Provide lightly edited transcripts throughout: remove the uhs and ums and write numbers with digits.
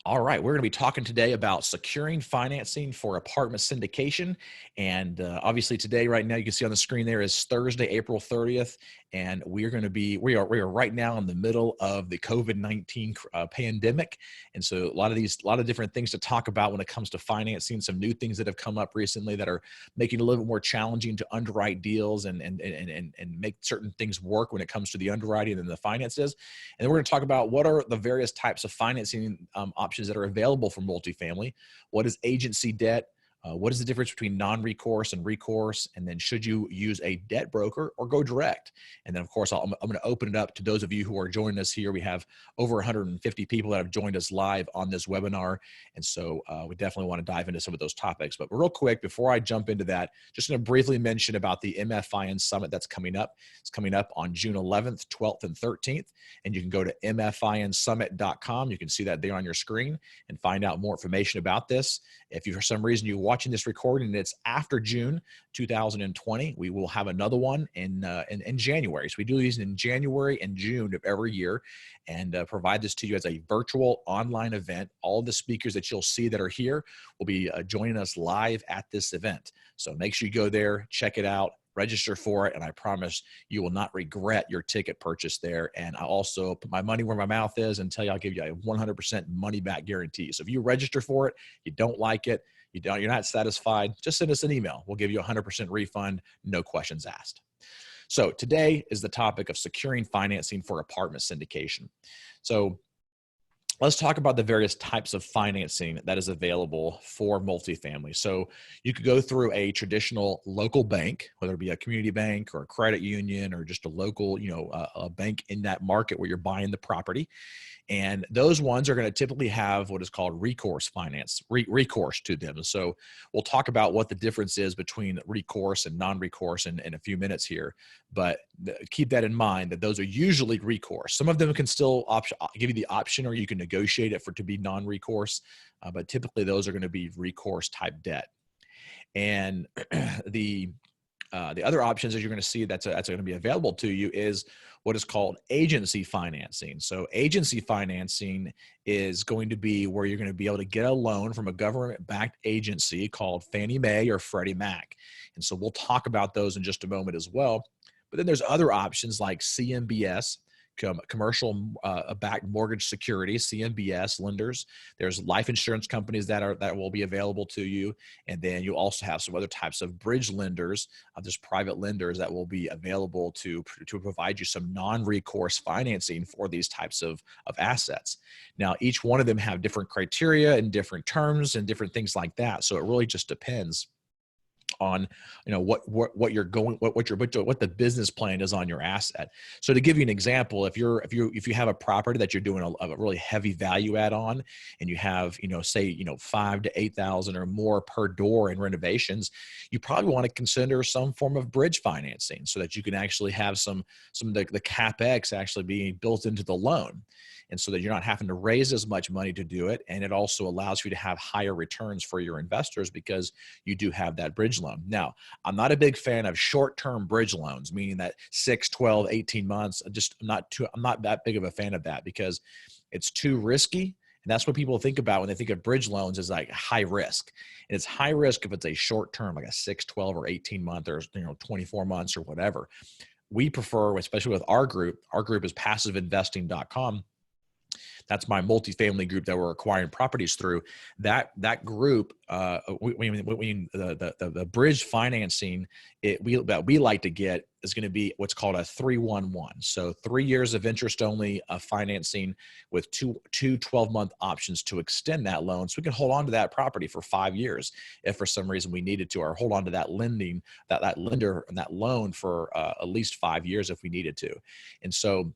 All right, we're going to be talking today about securing financing for apartment syndication. And obviously today, right now, you can see on the screen there is Thursday, April 30th. And we are right now in the middle of the COVID-19 pandemic. And so a lot of different things to talk about when it comes to financing, some new things that have come up recently that are making it a little bit more challenging to underwrite deals and make certain things work when it comes to the underwriting and the finances. And then we're going to talk about what are the various types of financing options that are available for multifamily. What is agency debt? What is the difference between non-recourse and recourse? And then should you use a debt broker or go direct? And then, of course, I'm going to open it up to those of you who are joining us here. We have over 150 people that have joined us live on this webinar. And so we definitely want to dive into some of those topics. But real quick, before I jump into that, just going to briefly mention about the MFIN Summit that's coming up. It's coming up on June 11th, 12th, and 13th. And you can go to mfinsummit.com. You can see that there on your screen and find out more information about this. If you, for some reason, you're watching this recording and it's after June 2020, we will have another one in January. So we do these in January and June of every year and provide this to you as a virtual online event. All the speakers that you'll see that are here will be joining us live at this event. So make sure you go there, check it out, register for it, and I promise you will not regret your ticket purchase there. And I also put my money where my mouth is and tell you I'll give you a 100% money back guarantee. So if you register for it, you don't like it, you're not satisfied, just send us an email. We'll give you a 100% refund, no questions asked. So today is the topic of securing financing for apartment syndication. So let's talk about the various types of financing that is available for multifamily. So you could go through a traditional local bank, whether it be a community bank or a credit union or just a local, a bank in that market where you're buying the property. And those ones are going to typically have what is called recourse finance, recourse to them. So we'll talk about what the difference is between recourse and non-recourse in a few minutes here. But keep that in mind that those are usually recourse. Some of them can still give you the option or you can negotiate it to be non-recourse. But typically those are going to be recourse type debt. And the other options that you're going to see that's going to be available to you is what is called agency financing. So agency financing is going to be where you're going to be able to get a loan from a government-backed agency called Fannie Mae or Freddie Mac. And so we'll talk about those in just a moment as well. But then there's other options like CMBS, commercial backed mortgage securities, CMBS lenders. There's life insurance companies that will be available to you. And then you also have some other types of bridge lenders. There's private lenders that will be available to provide you some non-recourse financing for these types of assets. Now, each one of them have different criteria and different terms and different things like that. So it really just depends on what the business plan is on your asset. So to give you an example, if you have a property that you're doing a really heavy value add on, and you have say 5,000 to 8,000 or more per door in renovations, you probably want to consider some form of bridge financing so that you can actually have some of the capex actually being built into the loan. And so that you're not having to raise as much money to do it. And it also allows you to have higher returns for your investors because you do have that bridge loan. Now, I'm not a big fan of short-term bridge loans, meaning that 6, 12, 18 months. I'm not that big of a fan of that because it's too risky. And that's what people think about when they think of bridge loans is like high risk. And it's high risk if it's a short term, like a 6, 12, or 18 month or 24 months or whatever. We prefer, especially with our group is passiveinvesting.com. That's my multifamily group that we're acquiring properties through. That group, the bridge financing that we like to get is going to be what's called a 3-1-1. So 3 years of interest only financing with two 12-month options to extend that loan, so we can hold on to that property for 5 years if for some reason we needed to, or hold on to that that lender and that loan for at least 5 years if we needed to. And so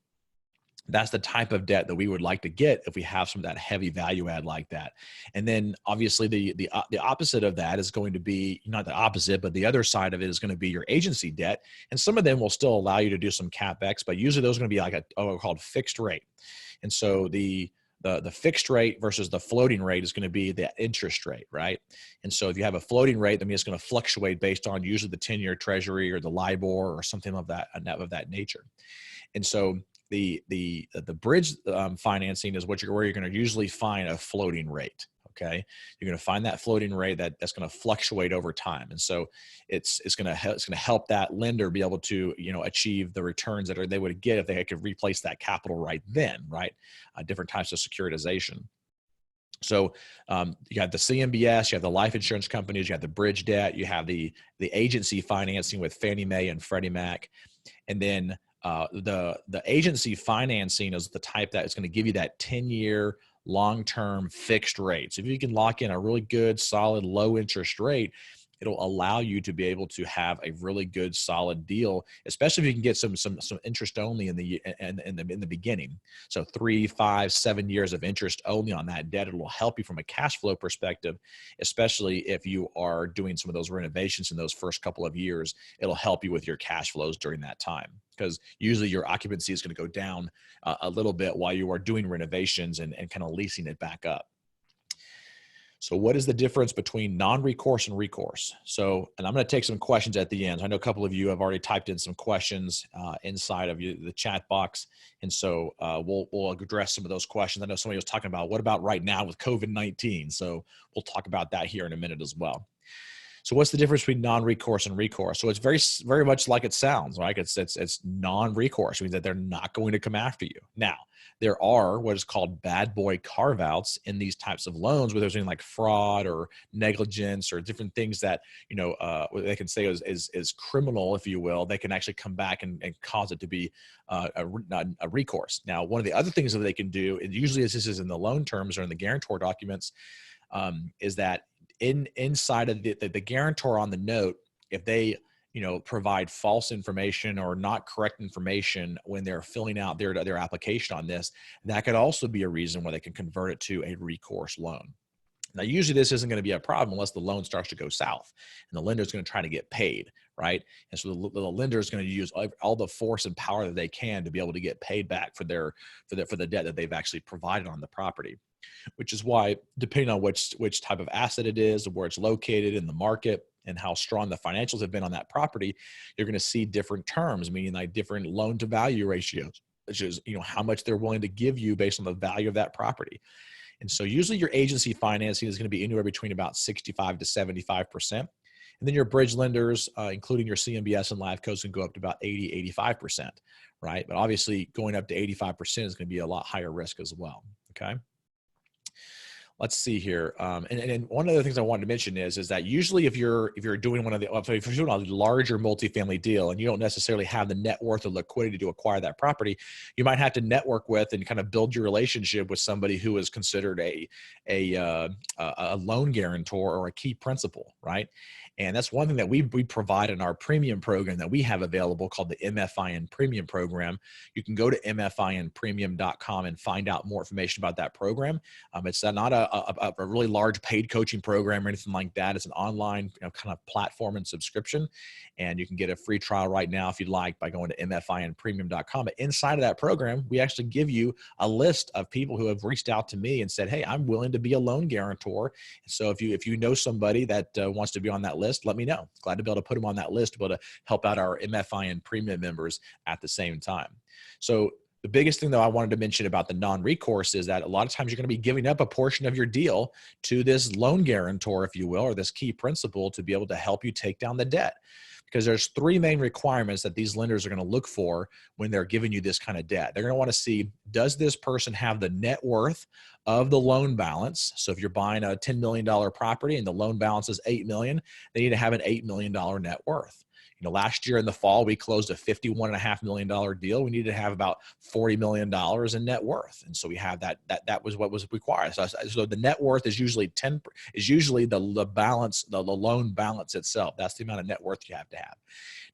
that's the type of debt that we would like to get if we have some of that heavy value add like that. And then obviously the opposite of that is going to be, not the opposite, but the other side of it is going to be your agency debt. And some of them will still allow you to do some CapEx, but usually those are going to be like called fixed rate. And so the fixed rate versus the floating rate is going to be the interest rate, right? And so if you have a floating rate, then it's going to fluctuate based on usually the 10-year treasury or the LIBOR or something of that nature. And so The bridge financing is where you're going to usually find a floating rate. Okay, you're going to find that floating rate that's going to fluctuate over time, and so it's going to help that lender be able to achieve the returns that they would get if they could replace that capital right then, right? Different types of securitization. So you have the CMBS, you have the life insurance companies, you have the bridge debt, you have the agency financing with Fannie Mae and Freddie Mac, and then the agency financing is the type that is going to give you that 10-year long-term fixed rate. So if you can lock in a really good, solid, low interest rate, it'll allow you to be able to have a really good, solid deal, especially if you can get some interest only in the beginning. So 3, 5, 7 years of interest only on that debt. It will help you from a cash flow perspective, especially if you are doing some of those renovations in those first couple of years. It'll help you with your cash flows during that time, because usually your occupancy is going to go down a little bit while you are doing renovations and kind of leasing it back up. So what is the difference between non-recourse and recourse? And I'm going to take some questions at the end. I know a couple of you have already typed in some questions inside of the chat box. And so we'll address some of those questions. I know somebody was talking about, what about right now with COVID-19? So we'll talk about that here in a minute as well. So what's the difference between non-recourse and recourse? So it's very much like it sounds, right? It's non-recourse, which means that they're not going to come after you. Now, there are what is called bad boy carve-outs in these types of loans, where there's anything like fraud or negligence or different things that they can say is criminal, if you will. They can actually come back and cause it to be a recourse. Now, one of the other things that they can do, and usually this is in the loan terms or in the guarantor documents, is that inside of the guarantor on the note, if they provide false information or not correct information when they're filling out their application on this, that could also be a reason why they can convert it to a recourse loan. Now, usually this isn't going to be a problem unless the loan starts to go south and the lender is going to try to get paid, right? And so the lender is going to use all the force and power that they can to be able to get paid back for the debt that they've actually provided on the property. Which is why, depending on which type of asset it is, where it's located in the market, and how strong the financials have been on that property, you're going to see different terms, meaning like different loan to value ratios, which is how much they're willing to give you based on the value of that property. And so usually your agency financing is going to be anywhere between about 65 to 75%. And then your bridge lenders, including your CMBS and life codes, can go up to about 80, 85%, right? But obviously going up to 85% is going to be a lot higher risk as well, okay? Let's see here. And one of the things I wanted to mention is that usually if you're doing if you're doing a larger multifamily deal and you don't necessarily have the net worth or liquidity to acquire that property, you might have to network with and kind of build your relationship with somebody who is considered a loan guarantor or a key principal, right? And that's one thing that we provide in our premium program that we have available, called the MFIN Premium Program. You can go to mfinpremium.com and find out more information about that program. It's not a really large paid coaching program or anything like that. It's an online kind of platform and subscription. And you can get a free trial right now if you'd like by going to mfinpremium.com. But inside of that program, we actually give you a list of people who have reached out to me and said, hey, I'm willing to be a loan guarantor. So if you know somebody that wants to be on that list, let me know. Glad to be able to put them on that list to be able to help out our MFIN Premium members at the same time. So the biggest thing, though, I wanted to mention about the non-recourse is that a lot of times you're going to be giving up a portion of your deal to this loan guarantor, if you will, or this key principal, to be able to help you take down the debt. Because there's three main requirements that these lenders are going to look for when they're giving you this kind of debt. They're going to want to see, does this person have the net worth of the loan balance? So if you're buying a $10 million property and the loan balance is $8 million, they need to have an $8 million net worth. Last year in the fall, we closed a $51.5 million deal. We needed to have about $40 million in net worth. And so we have that was what was required. So the net worth is usually the balance, the loan balance itself. That's the amount of net worth you have to have.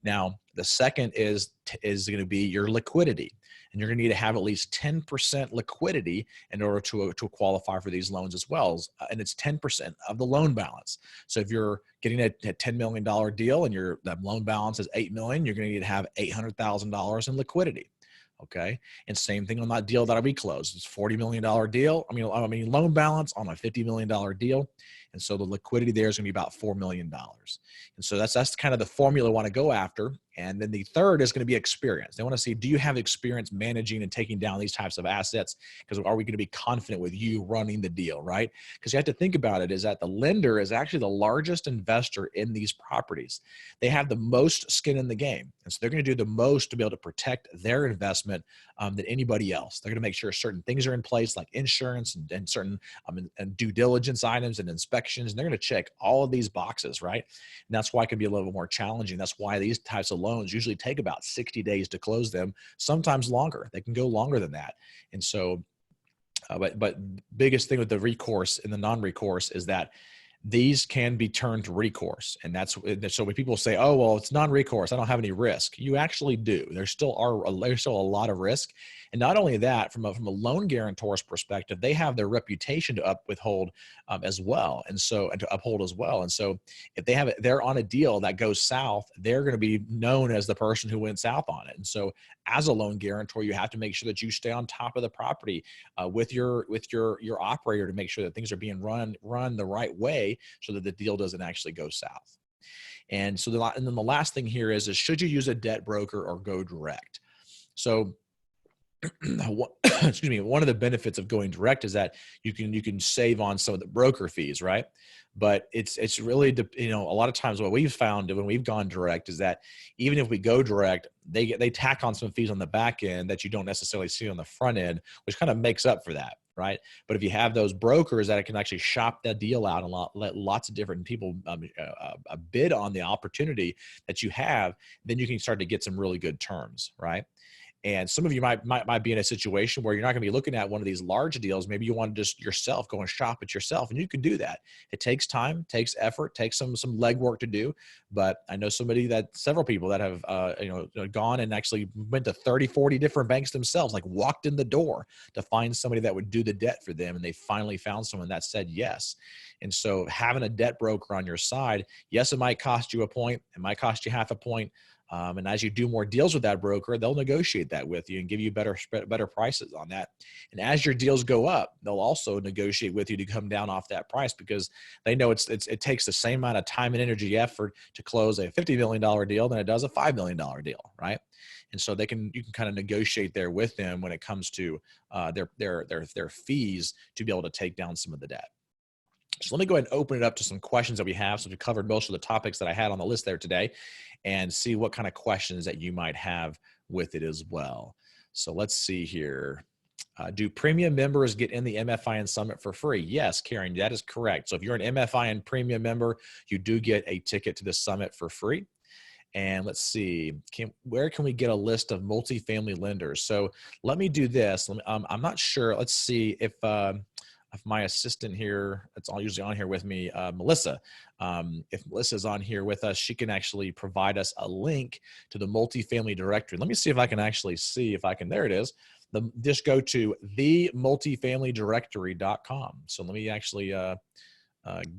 Now, the second is going to be your liquidity. And you're going to need to have at least 10% liquidity in order to qualify for these loans as well. And it's 10% of the loan balance. So if you're getting a $10 million deal and that loan balance is $8 million, you're going to need to have $800,000 in liquidity. Okay. And same thing on that deal that we closed. It's a $40 million deal. I mean, loan balance on a $50 million deal. And so the liquidity there is going to be about $4 million. And so that's kind of the formula we want to go after. And then the third is going to be experience. They want to see, do you have experience managing and taking down these types of assets? Because are we going to be confident with you running the deal, right? Because you have to think about it is that the lender is actually the largest investor in these properties. They have the most skin in the game. And so they're going to do the most to be able to protect their investment than anybody else. They're going to make sure certain things are in place like insurance and certain and due diligence items and inspections. And they're going to check all of these boxes, right? And that's why it can be a little bit more challenging. That's why these types of loans usually take about 60 days to close them, sometimes longer. They can go longer than that. And so, but biggest thing with the recourse and the non-recourse is that these can be turned to recourse. And that's so when people say, oh, well, it's non-recourse, I don't have any risk. You actually do. There's still a lot of risk. And not only that, from a loan guarantor's perspective, they have their reputation to uphold as well. And so, and to uphold as well. And so if they're on a deal that goes south, they're going to be known as the person who went south on it. And so as a loan guarantor, you have to make sure that you stay on top of the property with your operator to make sure that things are being run the right way so that the deal doesn't actually go south. And so and then the last thing here is should you use a debt broker or go direct? So excuse me, one of the benefits of going direct is that you can save on some of the broker fees, right? But it's really, a lot of times what we've found when we've gone direct is that even if we go direct, they tack on some fees on the back end that you don't necessarily see on the front end, which kind of makes up for that, right? But if you have those brokers that can actually shop that deal out and let lots of different people bid on the opportunity that you have, then you can start to get some really good terms, right? And some of you might be in a situation where you're not going to be looking at one of these large deals. Maybe you want to just yourself go and shop it yourself, and you can do that. It takes time, takes effort, takes some legwork to do. But I know several people that have gone and actually went to 30, 40 different banks themselves, like walked in the door to find somebody that would do the debt for them, and they finally found someone that said yes. And so having a debt broker on your side, yes, it might cost you a point, it might cost you half a point. And as you do more deals with that broker, they'll negotiate that with you and give you better prices on that. And as your deals go up, they'll also negotiate with you to come down off that price because they know it takes the same amount of time and energy effort to close a $50 million deal than it does a $5 million deal, right? And so you can kind of negotiate there with them when it comes to their fees to be able to take down some of the debt. So let me go ahead and open it up to some questions that we have. So we covered most of the topics that I had on the list there today and see what kind of questions that you might have with it as well. So let's see here. Do premium members get in the MFIN Summit for free? Yes, Karen, that is correct. So if you're an MFIN premium member, you do get a ticket to the summit for free. And let's see, where can we get a list of multifamily lenders? So let me do this. I'm not sure. Let's see if my assistant here, that's all usually on here with me, Melissa. If Melissa's on here with us, she can actually provide us a link to the multifamily directory. Let me see if I can actually see if I can, there it is. Just go to themultifamilydirectory.com. So let me actually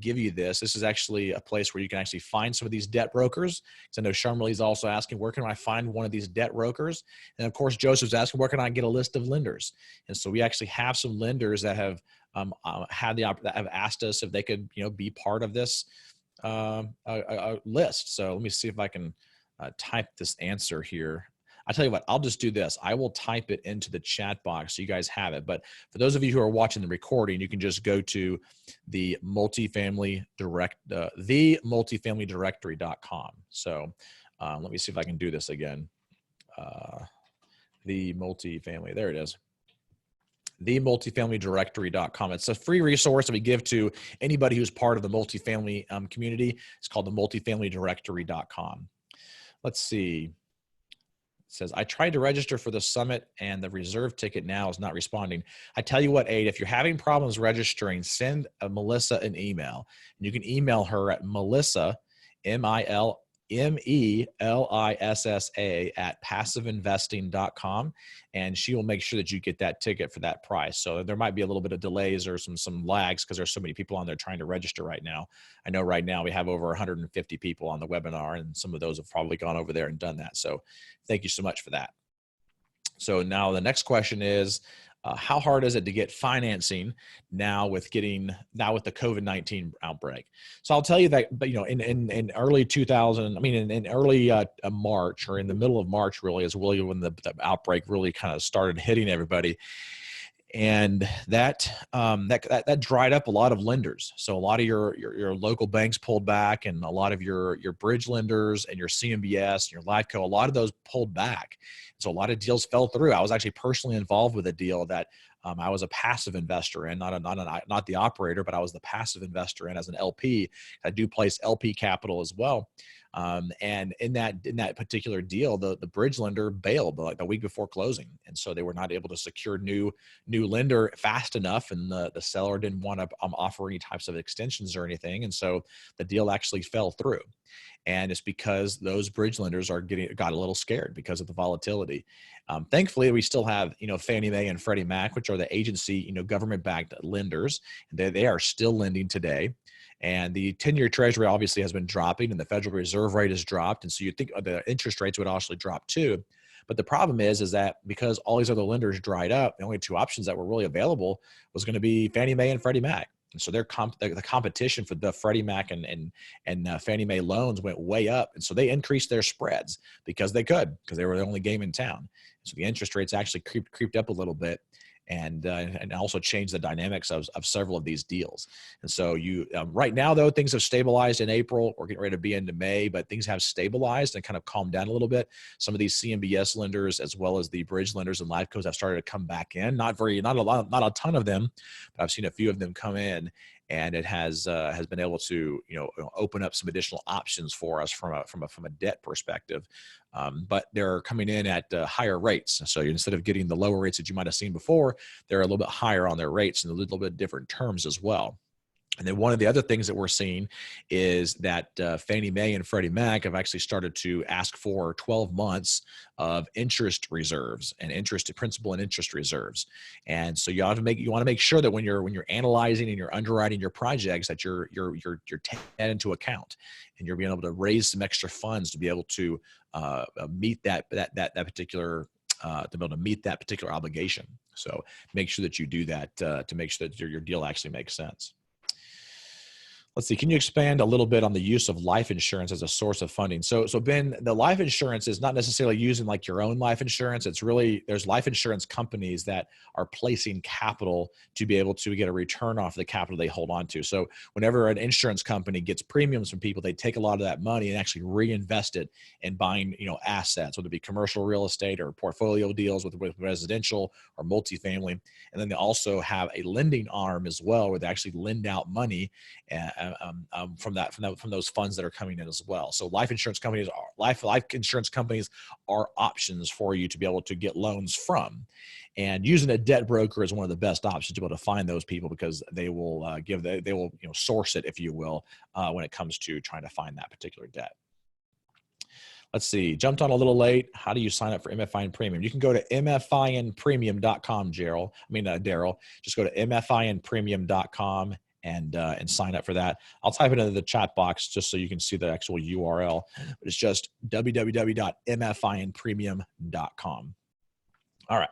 give you this. This is actually a place where you can actually find some of these debt brokers. So I know Sharmalee's also asking, where can I find one of these debt brokers? And of course, Joseph's asking, where can I get a list of lenders? And so we actually have some lenders that have that have asked us if they could, be part of this list. So let me see if I can type this answer here. I'll tell you what, I'll just do this. I will type it into the chat box so you guys have it. But for those of you who are watching the recording, you can just go to the themultifamilydirectory.com. So let me see if I can do this again. The multifamily, there it is. Themultifamilydirectory.com. It's a free resource that we give to anybody who's part of the multifamily community. It's called the multifamilydirectory.com. Let's see. It says, I tried to register for the summit and the reserve ticket now is not responding. I tell you what, Aid, if you're having problems registering, send Melissa an email. And you can email her at Melissa, MELISSA at passiveinvesting.com. And she will make sure that you get that ticket for that price. So there might be a little bit of delays or some lags because there's so many people on there trying to register right now. I know right now we have over 150 people on the webinar, and some of those have probably gone over there and done that. So thank you so much for that. So now the next question is, how hard is it to get financing now with the COVID-19 outbreak? So I'll tell you that, but in early 2000, in early March, or in the middle of March, really is really when the outbreak really kind of started hitting everybody. And that dried up a lot of lenders. So a lot of your local banks pulled back, and a lot of your bridge lenders and your CMBS and your Lifeco, a lot of those pulled back. So a lot of deals fell through. I was actually personally involved with a deal that I was a passive investor in, not the operator, but I was the passive investor in as an LP. I do place LP capital as well. And in that particular deal, the bridge lender bailed like the week before closing, and so they were not able to secure new lender fast enough, and the seller didn't want to offer any types of extensions or anything, and so the deal actually fell through. And it's because those bridge lenders got a little scared because of the volatility. Thankfully, we still have Fannie Mae and Freddie Mac, which are the agency government-backed lenders. They are still lending today. And the 10-year treasury obviously has been dropping, and the Federal Reserve rate has dropped. And so you'd think the interest rates would actually drop too. But the problem is that because all these other lenders dried up, the only two options that were really available was going to be Fannie Mae and Freddie Mac. And so the competition for the Freddie Mac and Fannie Mae loans went way up. And so they increased their spreads because they were the only game in town. So the interest rates actually creeped up a little bit, and also change the dynamics of several of these deals. And so right now, though, things have stabilized in April. We're getting ready to be into May, but things have stabilized and kind of calmed down a little bit. Some of these CMBS lenders, as well as the bridge lenders and Lifecos, have started to come back in. Not a ton of them, but I've seen a few of them come in. And it has been able to open up some additional options for us from a debt perspective, but they're coming in at higher rates. So instead of getting the lower rates that you might have seen before, they're a little bit higher on their rates and a little bit different terms as well. And then one of the other things that we're seeing is that Fannie Mae and Freddie Mac have actually started to ask for 12 months of interest reserves and principal and interest reserves. And so you want to make sure that when you're analyzing and you're underwriting your projects, that you're taking that into account, and you're being able to raise some extra funds to be able to meet that particular to be able to meet that particular obligation. So make sure that you do that to make sure that your deal actually makes sense. Let's see. Can you expand a little bit on the use of life insurance as a source of funding? So Ben, the life insurance is not necessarily using like your own life insurance. It's really, there's life insurance companies that are placing capital to be able to get a return off the capital they hold on to. So whenever an insurance company gets premiums from people, they take a lot of that money and actually reinvest it in buying, assets, whether it be commercial real estate or portfolio deals with residential or multifamily. And then they also have a lending arm as well, where they actually lend out money from those funds that are coming in as well. So life insurance companies are options for you to be able to get loans from, and using a debt broker is one of the best options to be able to find those people, because they will source it, if you will, when it comes to trying to find that particular debt. Let's see, jumped on a little late. How do you sign up for MFIN Premium? You can go to mfinpremium.com, Daryl. Just go to mfinpremium.com and sign up for that. I'll type it into the chat box just so you can see the actual URL. But it's just www.mfinpremium.com. All right.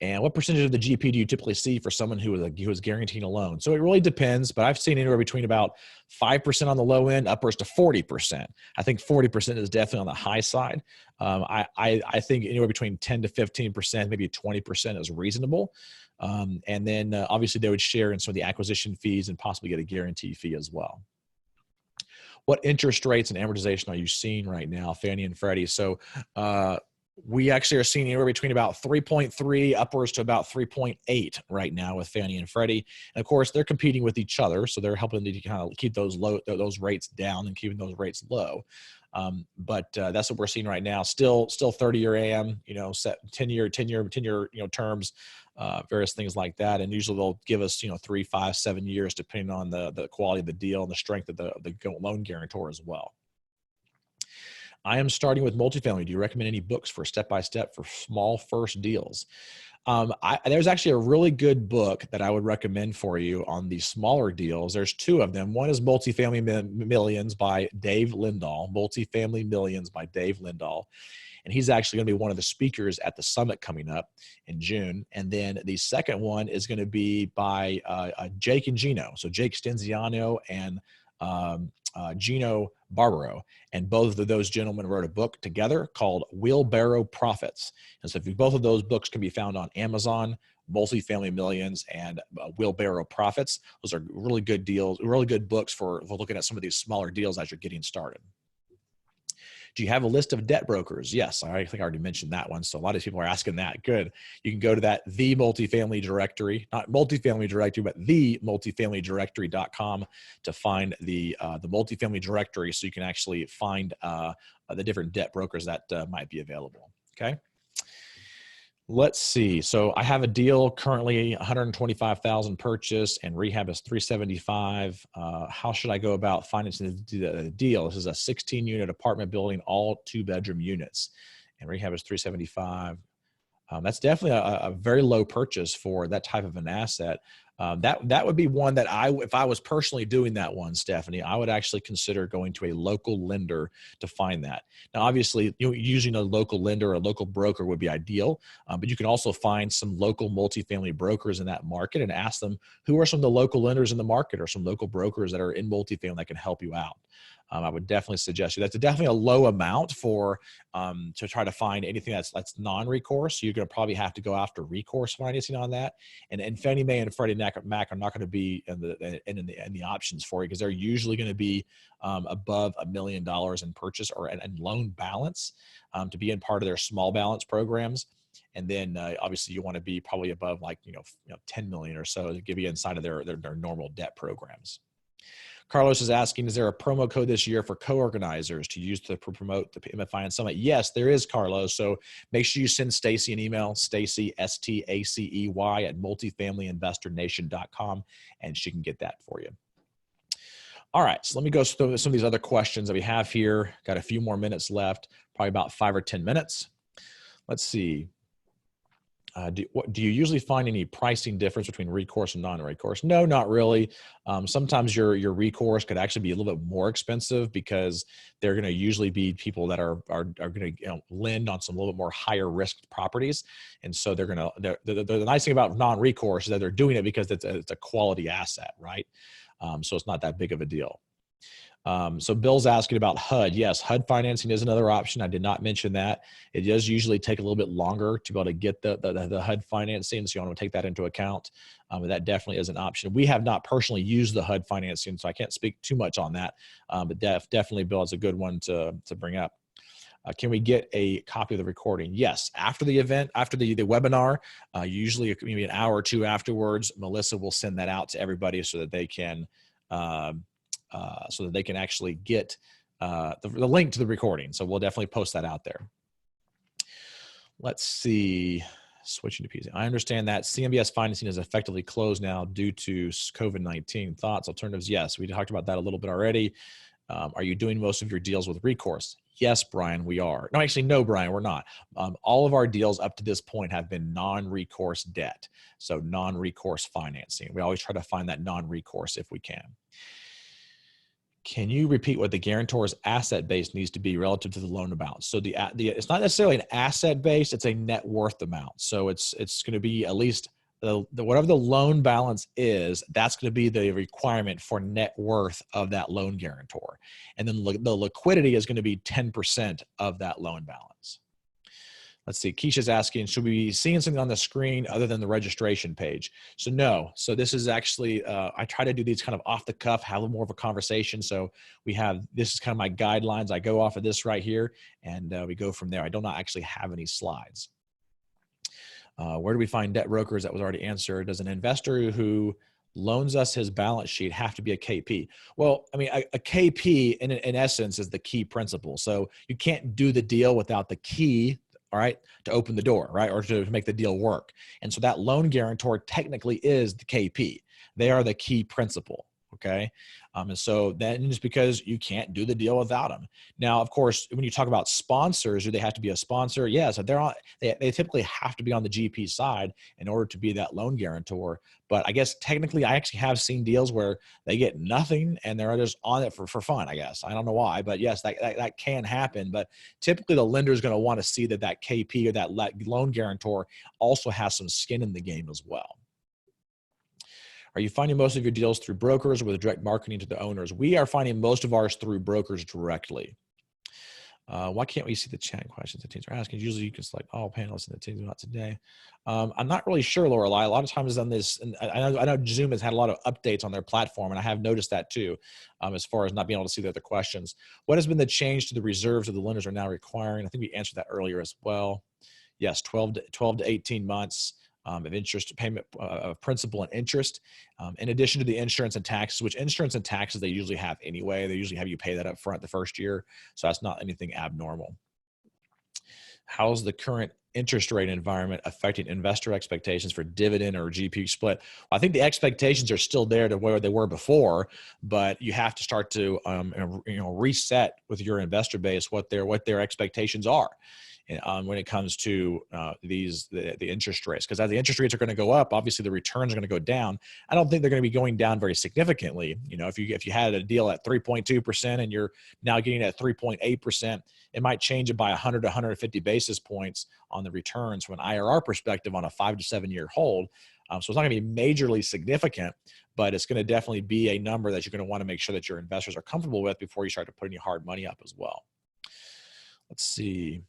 And what percentage of the GP do you typically see for someone who is guaranteeing a loan? So it really depends, but I've seen anywhere between about 5% on the low end, upwards to 40%. I think 40% is definitely on the high side. I think anywhere between 10 to 15%, maybe 20% is reasonable. And then obviously they would share in some of the acquisition fees and possibly get a guarantee fee as well. What interest rates and amortization are you seeing right now, Fannie and Freddie? So we actually are seeing anywhere between about 3.3 upwards to about 3.8 right now with Fannie and Freddie. And of course, they're competing with each other, so they're helping to kind of keep those rates down and keeping those rates low. But that's what we're seeing right now. Still 30-year AM, set 10-year, terms, various things like that. And usually they'll give us, 3, 5, 7 years, depending on the quality of the deal and the strength of the loan guarantor as well. I am starting with multifamily. Do you recommend any books for step-by-step for small first deals? There's actually a really good book that I would recommend for you on the smaller deals. There's two of them. One is Multifamily Millions by Dave Lindahl, Multifamily Millions by Dave Lindahl. and he's actually going to be one of the speakers at the summit coming up in June. And then the second one is going to be by Jake and Gino. So Jake Stenziano and Gino Barbaro, and both of those gentlemen wrote a book together called Wheelbarrow Profits. And so both of those books can be found on Amazon, Multifamily Millions and Wheelbarrow Profits. Those are really good deals, really good books for looking at some of these smaller deals as you're getting started. Do you have a list of debt brokers? Yes, I think I already mentioned that one. So a lot of people are asking that. Good. You can go to that, the multifamily directory, not multifamily directory, but the multifamilydirectory.com to find the multifamily directory, so you can actually find the different debt brokers that might be available. Okay. Let's see. So I have a deal currently, 125,000 purchase, and rehab is 375. How should I go about financing the deal? This is a 16-unit apartment building, all 2-bedroom units, and rehab is 375. That's definitely a very low purchase for that type of an asset. That would be one that if I was personally doing that one, Stephanie, I would actually consider going to a local lender to find that. Now, obviously, using a local lender or a local broker would be ideal, but you can also find some local multifamily brokers in that market and ask them who are some of the local lenders in the market or some local brokers that are in multifamily that can help you out. I would definitely suggest you. That's definitely a low amount for to try to find anything that's non-recourse. You're going to probably have to go after recourse financing on that. And Fannie Mae and Freddie Mac are not going to be in the options for you, because they're usually going to be above $1 million in purchase or and loan balance to be in part of their small balance programs. And then obviously you want to be probably above 10 million or so to give you inside of their normal debt programs. Carlos is asking, is there a promo code this year for co-organizers to use to promote the MFI Summit? Yes, there is, Carlos. So make sure you send Stacy an email, Stacy, Stacey, at multifamilyinvestornation.com, and she can get that for you. All right, so let me go through some of these other questions that we have here. Got a few more minutes left, probably about 5 or 10 minutes. Let's see. Do you usually find any pricing difference between recourse and non-recourse? No, not really. Sometimes your recourse could actually be a little bit more expensive, because they're going to usually be people that are going to lend on some little bit more higher risk properties, and so they're going to. The nice thing about non-recourse is that they're doing it because it's a quality asset, right? So it's not that big of a deal. So Bill's asking about HUD. Yes, HUD financing is another option. I did not mention that. It does usually take a little bit longer to be able to get the HUD financing, so you want to take that into account. But that definitely is an option. We have not personally used the HUD financing, so I can't speak too much on that. But definitely, Bill, is a good one to bring up. Can we get a copy of the recording? Yes. After the event, after the webinar, usually maybe an hour or two afterwards, Melissa will send that out to everybody so that they can actually get the link to the recording. So we'll definitely post that out there. Let's see. Switching to PC. I understand that CMBS financing is effectively closed now due to COVID-19. Thoughts, alternatives? Yes, we talked about that a little bit already. Are you doing most of your deals with recourse? Yes, Brian, we are. No, actually, no, Brian, we're not. All of our deals up to this point have been non-recourse debt. So non-recourse financing. We always try to find that non-recourse if we can. Can you repeat what the guarantor's asset base needs to be relative to the loan amount? So it's not necessarily an asset base, it's a net worth amount. So it's going to be at least whatever the loan balance is, that's going to be the requirement for net worth of that loan guarantor. And then the liquidity is going to be 10% of that loan balance. Let's see, Keisha's asking, should we be seeing something on the screen other than the registration page? So no, so this is actually, I try to do these kind of off the cuff, have a little more of a conversation. So this is kind of my guidelines. I go off of this right here, and we go from there. I do not actually have any slides. Where do we find debt brokers? That was already answered. Does an investor who loans us his balance sheet have to be a KP? Well, I mean, a KP in essence is the key principal. So you can't do the deal without the key, all right, to open the door, right, or to make the deal work. And so that loan guarantor technically is the KP. They are the key principal. Okay. And so that is because you can't do the deal without them. Now, of course, when you talk about sponsors, do they have to be a sponsor? Yes. They're on, they typically have to be on the GP side in order to be that loan guarantor. But I guess technically I actually have seen deals where they get nothing and they're just on it for fun, I guess. I don't know why, but yes, that can happen. But typically the lender is going to want to see that that KP or that loan guarantor also has some skin in the game as well. Are you finding most of your deals through brokers or with direct marketing to the owners? We are finding most of ours through brokers directly. Why can't we see the chat questions the teams are asking? Usually you can select all panelists in the teams, not today. I'm not really sure, Lorelei. A lot of times on this, and I know Zoom has had a lot of updates on their platform, and I have noticed that too, as far as not being able to see the other questions. What has been the change to the reserves that the lenders are now requiring? I think we answered that earlier as well. Yes, 12 to 18 months. Of interest payment of principal and interest, in addition to the insurance and taxes, which insurance and taxes they usually have anyway. They usually have you pay that up front the first year. So that's not anything abnormal. How's the current interest rate environment affecting investor expectations for dividend or GP split? Well, I think the expectations are still there to where they were before, but you have to start to reset with your investor base what their expectations are. When it comes to the interest rates, because as the interest rates are going to go up, obviously the returns are going to go down. I don't think they're going to be going down very significantly. If you had a deal at 3.2% and you're now getting at 3.8%, it might change it by 100 to 150 basis points on the returns from an IRR perspective on a 5 to 7 year hold. So it's not going to be majorly significant, but it's going to definitely be a number that you're going to want to make sure that your investors are comfortable with before you start to put any hard money up as well. Let's see.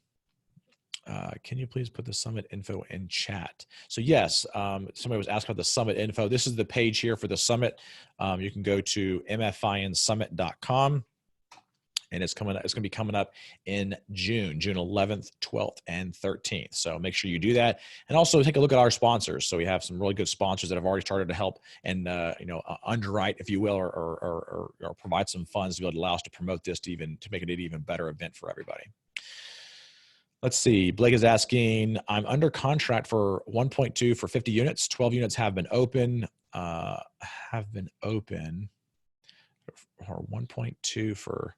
Can you please put the summit info in chat? So yes, somebody was asking about the summit info. This is the page here for the summit. You can go to mfinsummit.com, and it's going to be coming up in June 11th, 12th, and 13th. So make sure you do that, and also take a look at our sponsors. So we have some really good sponsors that have already started to help and underwrite, if you will, or provide some funds to be able to allow us to promote this to make it an even better event for everybody. Let's see. Blake is asking, I'm under contract for 1.2 for 50 units. 12 units have been open. Or 1.2 for,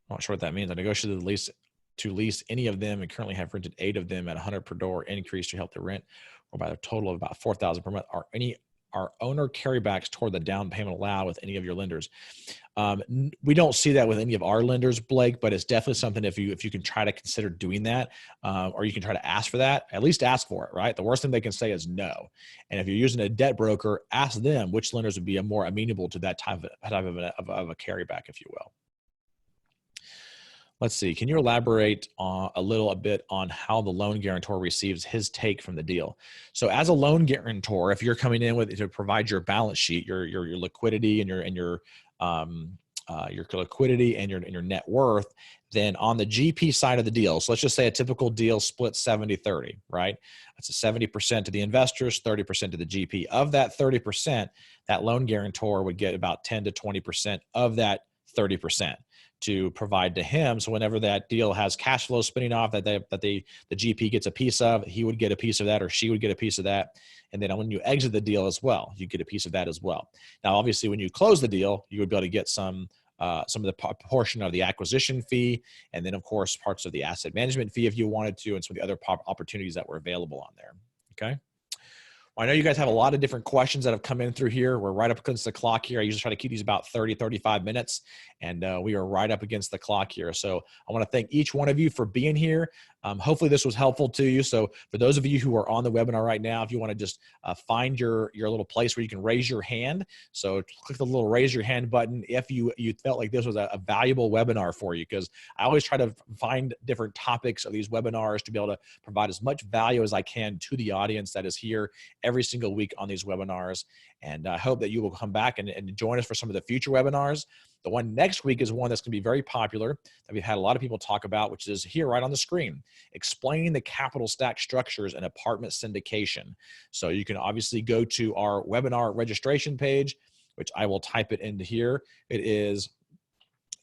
I'm not sure what that means. I negotiated the lease to lease any of them and currently have rented 8 of them at 100 per door increase to help the rent, or by a total of about 4,000 per month. Are owner carrybacks toward the down payment allowed with any of your lenders? We don't see that with any of our lenders, Blake, but it's definitely something if you can try to consider doing that, or you can try to ask for that, at least ask for it, right? The worst thing they can say is no. And if you're using a debt broker, ask them which lenders would be more amenable to that type of a carryback, if you will. Let's see. Can you elaborate a little bit on how the loan guarantor receives his take from the deal? So, as a loan guarantor, if you're coming in with to provide your balance sheet, your liquidity and your liquidity and your net worth, then on the GP side of the deal, so let's just say a typical deal split 70-30, right? That's a 70% to the investors, 30% to the GP. Of that 30%, that loan guarantor would get about 10 to 20% of that 30% to provide to him. So whenever that deal has cash flow spinning off that the GP gets a piece of, he would get a piece of that, or she would get a piece of that. And then when you exit the deal as well, you get a piece of that as well. Now, obviously, when you close the deal, you would be able to get some of the portion of the acquisition fee, and then of course parts of the asset management fee if you wanted to, and some of the other opportunities that were available on there. Okay. I know you guys have a lot of different questions that have come in through here. We're right up against the clock here. I usually try to keep these about 30, 35 minutes, and we are right up against the clock here. So I want to thank each one of you for being here. Hopefully this was helpful to you. So for those of you who are on the webinar right now, if you want to just find your little place where you can raise your hand. So click the little raise your hand button if you felt like this was a valuable webinar for you, because I always try to find different topics of these webinars to be able to provide as much value as I can to the audience that is here every single week on these webinars. And I hope that you will come back and join us for some of the future webinars. The one next week is one that's going to be very popular that we've had a lot of people talk about, which is here right on the screen, explaining the capital stack structures and apartment syndication. So you can obviously go to our webinar registration page, which I will type it into here. It is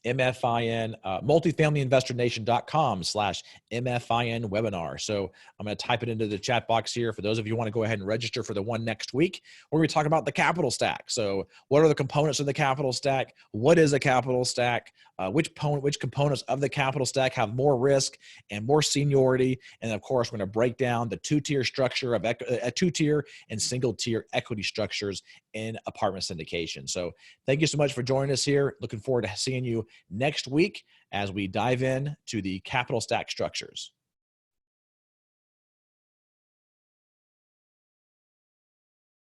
MFIN, multifamilyinvestornation.com/MFIN webinar. So I'm going to type it into the chat box here. For those of you who want to go ahead and register for the one next week, where we talk about the capital stack. So what are the components of the capital stack? What is a capital stack? Which components of the capital stack have more risk and more seniority? And of course, we're going to break down the two-tier structure of a two-tier and single-tier equity structures in apartment syndication. So thank you so much for joining us here. Looking forward to seeing you next week as we dive in to the capital stack structures.